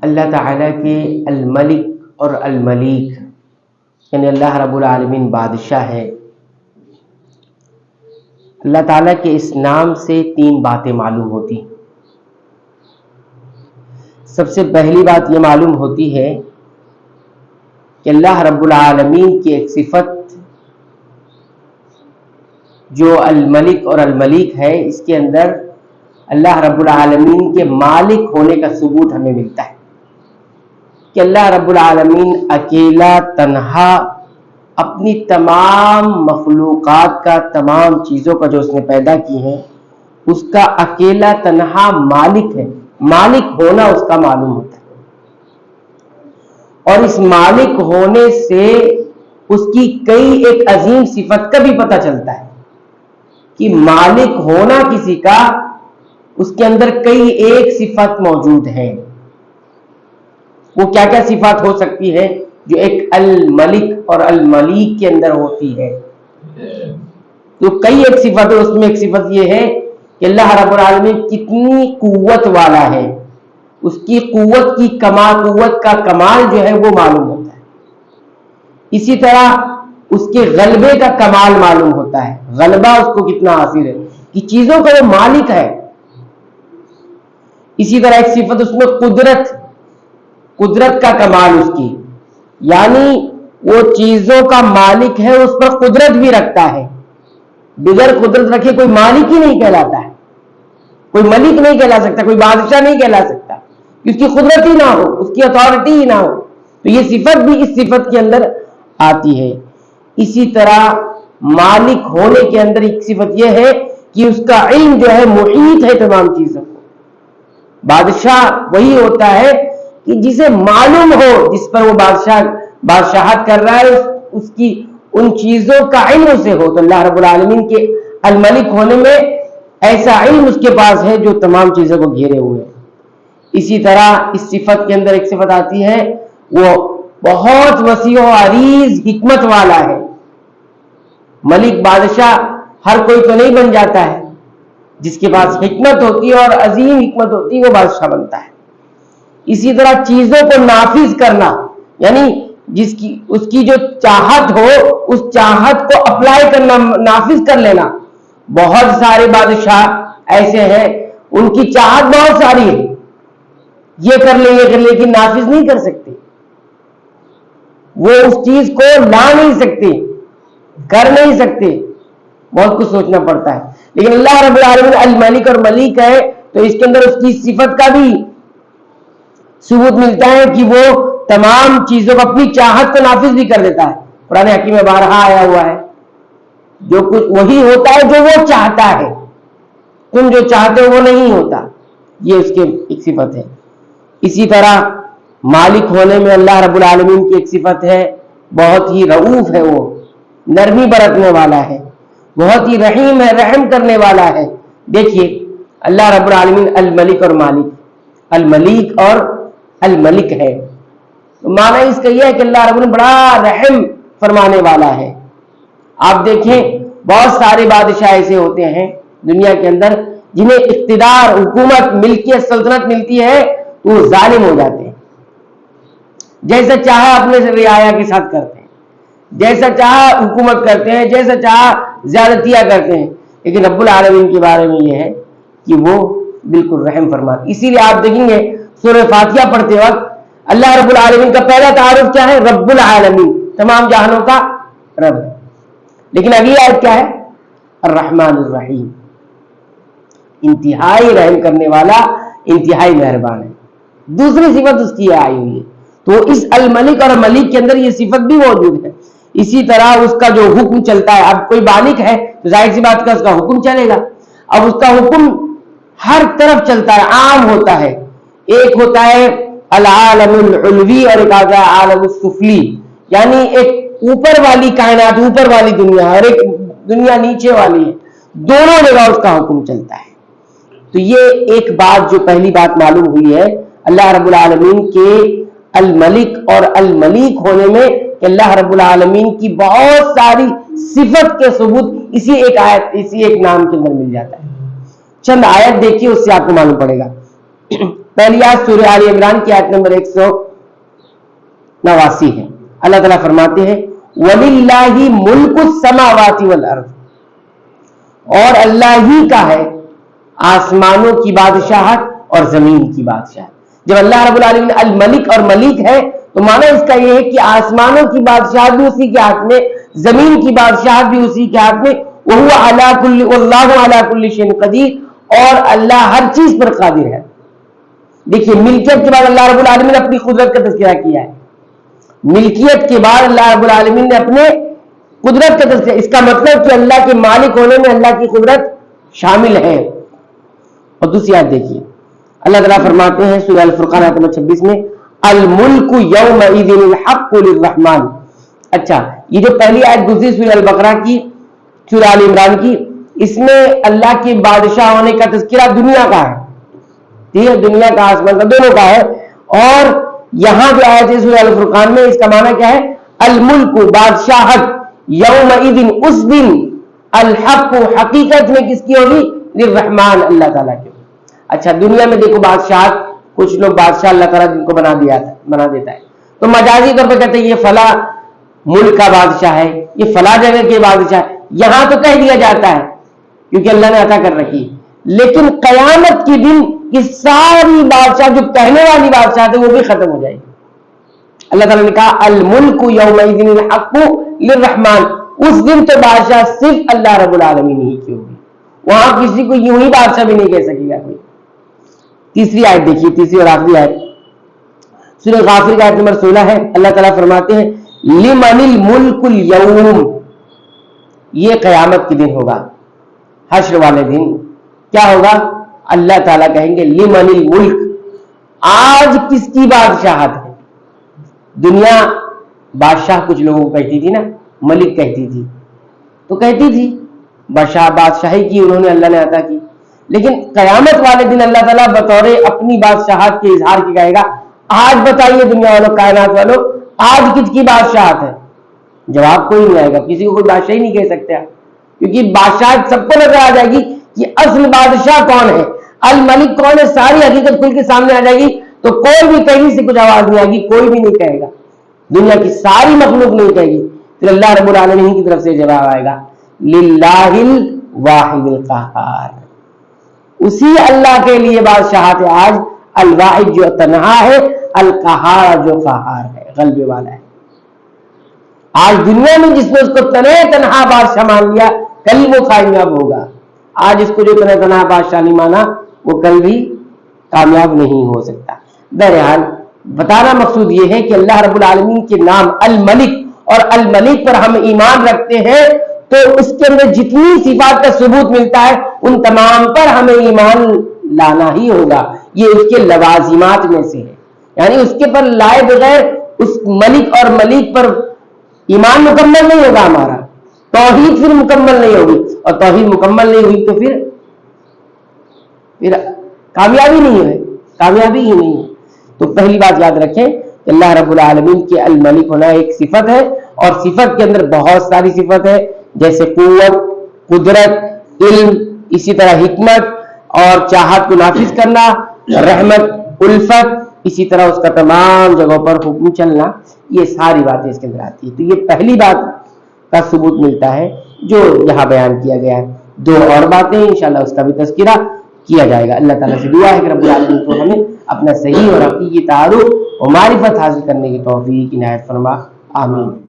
اللہ تعالیٰ کے الملک اور الملیک یعنی اللہ رب العالمین بادشاہ ہے. اللہ تعالیٰ کے اس نام سے 3 باتیں معلوم ہوتی ہیں. سب سے پہلی بات یہ معلوم ہوتی ہے کہ اللہ رب العالمین کی ایک صفت جو الملک اور الملیک ہے، اس کے اندر اللہ رب العالمین کے مالک ہونے کا ثبوت ہمیں ملتا ہے کہ اللہ رب العالمین اکیلا تنہا اپنی تمام مخلوقات کا، تمام چیزوں کا جو اس نے پیدا کی ہیں، اس کا اکیلا تنہا مالک ہے. مالک ہونا اس کا معلوم ہوتا ہے، اور اس مالک ہونے سے اس کی کئی ایک عظیم صفت کا بھی پتہ چلتا ہے کہ مالک ہونا کسی کا، اس کے اندر کئی ایک صفت موجود ہے. وہ کیا کیا صفات ہو سکتی ہے جو ایک الملک اور الملیک کے اندر ہوتی ہے؟ تو کئی ایک صفت ہے، اس میں ایک صفت یہ ہے کہ اللہ رب العالمین کتنی قوت والا ہے، اس کی قوت کا کمال جو ہے وہ معلوم ہوتا ہے. اسی طرح اس کے غلبے کا کمال معلوم ہوتا ہے، غلبہ اس کو کتنا حاصل ہے کہ چیزوں کا وہ مالک ہے. اسی طرح ایک صفت اس میں قدرت کا کمال اس کی، یعنی وہ چیزوں کا مالک ہے، اس پر قدرت بھی رکھتا ہے. بغیر قدرت رکھے کوئی مالک ہی نہیں کہلاتا ہے، کوئی ملک نہیں کہلا سکتا، کوئی بادشاہ نہیں کہلا سکتا، اس کی قدرت ہی نہ ہو، اس کی اتھارٹی ہی نہ ہو. تو یہ صفت بھی اس صفت کے اندر آتی ہے. اسی طرح مالک ہونے کے اندر ایک صفت یہ ہے کہ اس کا علم جو ہے محیط ہے تمام چیزوں کو. بادشاہ وہی ہوتا ہے کہ جسے معلوم ہو، جس پر وہ بادشاہت کر رہا ہے، اس کی ان چیزوں کا علم اسے ہو. تو اللہ رب العالمین کے الملک ہونے میں ایسا علم اس کے پاس ہے جو تمام چیزوں کو گھیرے ہوئے ہے. اسی طرح اس صفت کے اندر ایک صفت آتی ہے، وہ بہت وسیع و عریض حکمت والا ہے. ملک بادشاہ ہر کوئی تو نہیں بن جاتا ہے، جس کے پاس حکمت ہوتی ہے اور عظیم حکمت ہوتی ہے وہ بادشاہ بنتا ہے. اسی طرح چیزوں کو نافذ کرنا، یعنی اس کی جو چاہت ہو اس چاہت کو اپلائی کرنا، نافذ کر لینا. بہت سارے بادشاہ ایسے ہیں ان کی چاہت بہت ساری ہے، یہ کر لیں لیکن نافذ نہیں کر سکتے، وہ اس چیز کو لا نہیں سکتے، کر نہیں سکتے، بہت کچھ سوچنا پڑتا ہے. لیکن اللہ رب العالمین الملک اور ملیک ہے تو اس کے اندر اس کی صفت کا بھی ثبوت ملتا ہے کہ وہ تمام چیزوں کو اپنی چاہت کو نافذ بھی کر دیتا ہے. قرآن حکیم میں بارہا آیا ہوا ہے، جو کچھ وہی ہوتا ہے جو وہ چاہتا ہے، تم جو چاہتے ہو وہ نہیں ہوتا. یہ اس کی ایک صفت ہے. اسی طرح مالک ہونے میں اللہ رب العالمین کی ایک صفت ہے، بہت ہی رؤوف ہے، وہ نرمی برتنے والا ہے، بہت ہی رحیم ہے، رحم کرنے والا ہے. دیکھیے اللہ رب العالمین الملک اور الملیک اور الملک ہے، معنی اس کا یہ ہے کہ اللہ رب العالمین بڑا رحم فرمانے والا ہے. آپ دیکھیں بہت سارے بادشاہ ایسے ہوتے ہیں دنیا کے اندر جنہیں اقتدار، حکومت، ملکیت، سلطنت ملتی ہے تو وہ ظالم ہو جاتے ہیں، جیسا چاہا اپنے سے رعایا کے ساتھ کرتے ہیں، جیسا چاہا حکومت کرتے ہیں، جیسا چاہا زیادتیاں کرتے ہیں. لیکن رب العالمین کے بارے میں یہ ہے کہ وہ بالکل رحم فرماتے. اسی لیے آپ دیکھیں گے سورہ فاتحہ پڑھتے وقت اللہ رب العالمین کا پہلا تعارف کیا ہے؟ رب العالمین، تمام جہانوں کا رب. لیکن اگلی آیت کیا ہے؟ الرحمن الرحیم، انتہائی رحم کرنے والا، انتہائی مہربان ہے. دوسری صفت اس کی آئی ہوئی ہے. تو اس الملک اور ملیک کے اندر یہ صفت بھی موجود ہے. اسی طرح اس کا جو حکم چلتا ہے، اب کوئی بالغ ہے تو ظاہر سی بات کا اس کا حکم چلے گا. اب اس کا حکم ہر طرف چلتا ہے، عام ہوتا ہے. ایک ہوتا ہے العالم العلوی اور ایک آتا ہے عالم السفلی، یعنی ایک اوپر والی کائنات، اوپر والی دنیا اور ایک دنیا نیچے والی ہے، دونوں جگہ اس کا حکم چلتا ہے. تو یہ ایک بات جو پہلی بات معلوم ہوئی ہے اللہ رب العالمین کے الملک اور الملیک ہونے میں، کہ اللہ رب العالمین کی بہت ساری صفت کے ثبوت اسی ایک آیت، اسی ایک نام کے اندر مل جاتا ہے. چند آیت دیکھیے اس سے آپ کو معلوم پڑے گا. पहली आयत सूरह आल इमरान की आयत नंबर 189 है। अल्लाह ताला फरमाते हैं वलिल्लाहि मुल्कुस समावाति वल अर्द, और अल्लाह ही का है आसमानों की बादशाहत और जमीन की बादशाहत। जब अल्लाह रब्बुल आलमीन अल मलिक और मलिक है तो माना इसका यह है कि आसमानों की बादशाहत भी उसी के हाथ में, जमीन की बादशाहत भी उसी के हाथ में। वहुवा अला कुल्ली वल्लाहु अला कुल्ली शैइन कदीर, और अल्लाह हर चीज पर कादिर है। देखिए, मिल्कियत के बाद अल्लाह रब्बुल आलमीन ने अपनी कुदरत का तज़किरा किया है। मिल्कियत के बाद अल्लाह रब्बुल आलमीन ने अपने कुदरत का तज़किरा, इसका मतलब कि अल्लाह के मालिक होने में अल्लाह की कुदरत शामिल है। और दूसरी आयत देखिए, अल्लाह ताला फरमाते हैं सूरह अल फुरकान आयत नंबर 26 में अल मुल्कु यौमइज़िनिल हक्कु लिर्रहमान। अच्छा, ये जो पहली आयत गुजरी सूरह अल बकरा की, सूरह आल इमरान की, इसमें अल्लाह के बादशाह होने का तज़किरा दुनिया का है, ठीक है, दुनिया का आसमान का दोनों का है। और यहां जो आयत है सूरह अल फुरकान में, इसका माना क्या है? अल मुल्कु बादशाहत, यौमइज़िन उस दिन, अल हक्कु हकीकत में किसकी होगी? लिर्रहमान, अल्लाह ताला की। अच्छा, दुनिया में देखो बादशाह, कुछ लोग बादशाह अल्लाह ताला जिनको बना देता है, तो मजाजी तौर पर कहते हैं ये फला मुल्क का बादशाह है, ये फला जगह के बादशाह है। यहां तो कह दिया जाता है क्योंकि अल्लाह ने अता कर रखी, लेकिन कयामत के दिन ये सारी बादशाह, जो कहने वाली बादशाह थे, वो भी खत्म हो जाएगी। अल्लाह ताला ने कहा अल मुल्कु यौमइज़िनिल हक्कु लिर्रहमान, उस दिन तो बादशाह सिर्फ अल्लाह रब्बुल आलमीन ही की होगी, वहां किसी को यूं ही बादशाह भी नहीं कह सकेगा कोई। तीसरी आयत देखिए, तीसरी और आखिरी आयत सूरह गाफिर का आयत नंबर 16 है। अल्लाह ताला फरमाते हैं लिमनिल मुल्कुल यौम, ये कयामत के दिन होगा, हश्र वाले दिन क्या होगा? अल्लाह ताला कहेंगे लिमनिल मुल्क, आज किसकी बादशाहत है? दुनिया बादशाह कुछ लोगों को कहती थी ना, मलिक कहती थी, तो कहती थी बादशाही की उन्होंने, अल्लाह ने अता की। लेकिन कयामत वाले दिन अल्लाह ताला बतौर अपनी बादशाहत के इजहार की कहेगा आज बताइए दुनिया वालों, कायनात वालों, आज किसकी बादशाहत है? जवाब कोई नहीं आएगा, किसी को कोई बादशाह ही नहीं कह सकता, क्योंकि बादशाह सबको नजर आ जाएगी कि असल बादशाह कौन है, अल मलिक कौन है, सारी हकीकत खुल के सामने आ जाएगी। तो कोई भी कहीं से कुछ आवाज नहीं आएगी, कोई भी नहीं कहेगा, दुनिया की सारी मखलूक नहीं कहेगी, फिर अल्लाह रब्बुल आलमीन की तरफ से जवाब आएगा लिल्लाहिल वाहिदिल क़हार, उसी अल्लाह के लिए बादशाहत है आज, अल वाहिद जो तन्हा है, अल क़हार जो क़हार है, गलबे वाला है। आज दुनिया में जिसने उसको तन्हा बादशाह मान लिया, कल वो कामयाब होगा। आज इसको जो तन्हा बादशाह नहीं माना, वो कल भी कामयाब नहीं हो सकता। बहरहाल बताना मकसूद ये है कि अल्लाह रब्बुल आलमीन के नाम अल मलिक और अल मलिक पर हम ईमान रखते हैं, तो उसके अंदर जितनी सिफात का सबूत मिलता है उन तमाम पर हमें ईमान लाना ही होगा। ये उसके लवाजिमात में से है, यानी उसके पर लाए बगैर उस मलिक और मलिक पर ईमान मुकम्मल नहीं होगा हमारा, तौहीद फिर मुकम्मल नहीं होगी, और तौहीद मुकम्मल नहीं हुई तो फिर कामयाबी नहीं है, कामयाबी ही नहीं है। तो पहली बात याद रखें कि अल्लाह रब्बुल आलमीन के अल मलिक होना एक सिफत है, और सिफत के अंदर बहुत सारी सिफत है, जैसे कुव्वत, कुदरत, इल्म, इसी तरह हिकमत और चाहत को नाफिज करना, रहमत, उल्फत, इसी तरह उसका तमाम जगहों पर हुक्म चलना, ये सारी बातें इसके अंदर आती है। तो ये पहली बात का सबूत मिलता है जो यहाँ बयान किया गया है। दो और बातें इंशाअल्लाह उसका भी तज़किरा किया जाएगा। अल्लाह ताला से दुआ है कि रब्बुल आलमीन को हमें अपना सही और हकीकी तारुफ और मारिफत हासिल करने की तौफीक इनायत फरमा, आमीन।